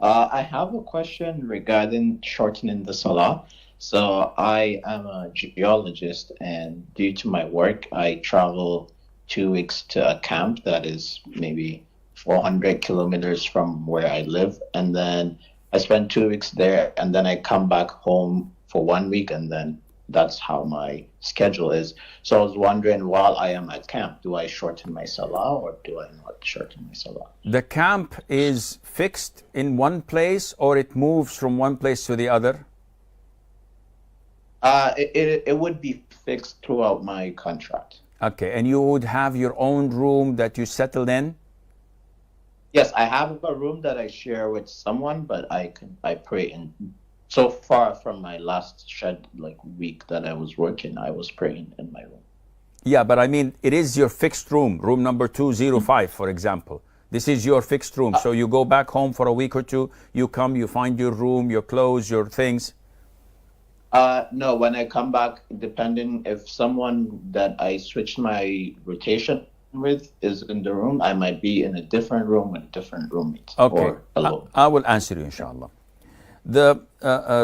I have a question regarding shortening the salah. So I am a geologist, and due to my work, I travel 2 weeks to a camp that is maybe 400 kilometers from where I live, and then I spend 2 weeks there, and then I come back home for 1 week, and then that's how my schedule is. So I was wondering, while I am at camp, do I shorten my salah or do I not shorten my salah? The camp is fixed in one place or it moves from one place to the other? It would be fixed throughout my contract. Okay, and you would have your own room that you settled in? Yes, I have a room that I share with someone, but I pray in. So far from my last week that I was working, I was praying in my room. Yeah, but I mean, it is your fixed room, room number 205, for example. This is your fixed room. So you go back home for a week or two, you come, you find your room, your clothes, your things. No, when I come back, depending if someone that I switched my rotation with is in the room, I might be in a different room with different roommates Okay, or alone. I will answer you, inshallah. The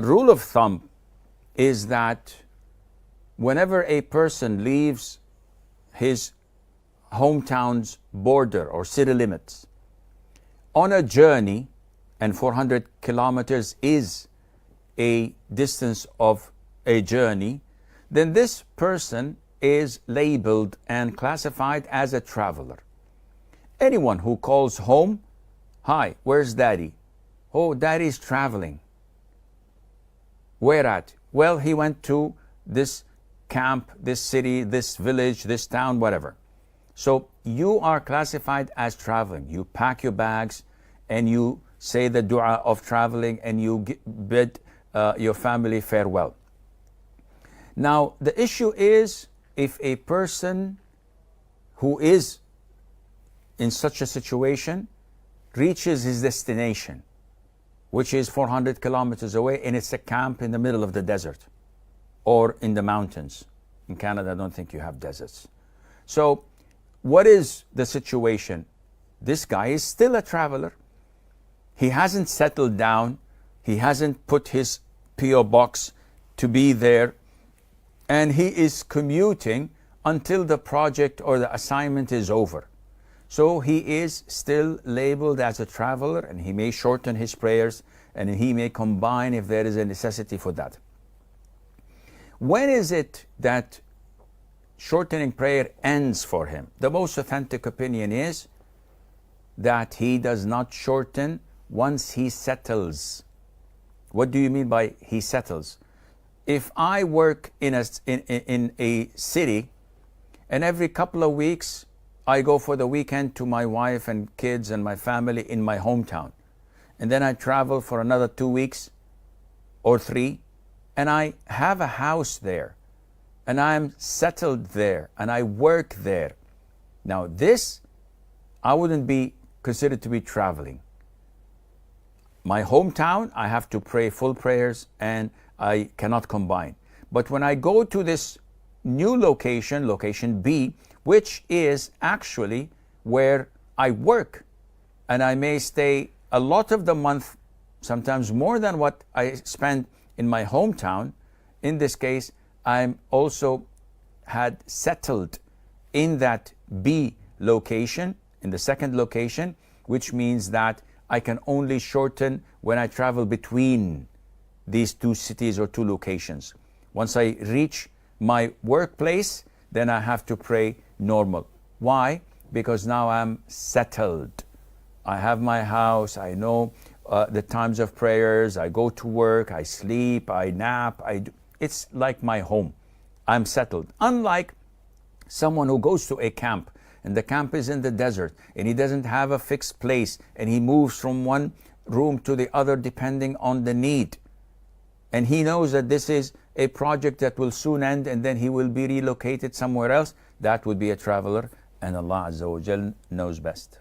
rule of thumb is that whenever a person leaves his hometown's border or city limits on a journey, and 400 kilometers is a distance of a journey, then this person is labeled and classified as a traveler. Anyone who calls home, "Hi, where's daddy?" "Oh, daddy's traveling." "Where at?" "Well, he went to this camp, this city, this village, this town, whatever." So you are classified as traveling. You pack your bags and you say the dua of traveling and you bid your family farewell. Now, the issue is if a person who is in such a situation reaches his destination, which is 400 kilometers away, and it's a camp in the middle of the desert or in the mountains. In Canada, I don't think you have deserts. So what is the situation? This guy is still a traveler. He hasn't settled down. He hasn't put his P.O. box to be there. And he is commuting until the project or the assignment is over. So he is still labeled as a traveler, and he may shorten his prayers and he may combine if there is a necessity for that. When is it that shortening prayer ends for him? The most authentic opinion is that he does not shorten once he settles. What do you mean by he settles? If I work in a city and every couple of weeks I go for the weekend to my wife and kids and my family in my hometown, and then I travel for another 2 weeks or 3, and I have a house there, and I'm settled there, and I work there. Now this, I wouldn't be considered to be traveling. My hometown, I have to pray full prayers and I cannot combine. But when I go to this new location, location B, which is actually where I work, and I may stay a lot of the month, sometimes more than what I spend in my hometown. In this case, I'm also had settled in that B location, in the second location, which means that I can only shorten when I travel between these two cities or two locations. Once I reach my workplace, then I have to pray normal. Why? Because now I'm settled. I have my house, I know the times of prayers, I go to work, I sleep, I nap, it's like my home. I'm settled. Unlike someone who goes to a camp, and the camp is in the desert, and he doesn't have a fixed place, and he moves from one room to the other depending on the need. And he knows that this is a project that will soon end, and then he will be relocated somewhere else. That would be a traveler, and Allah Azza wa Jal knows best.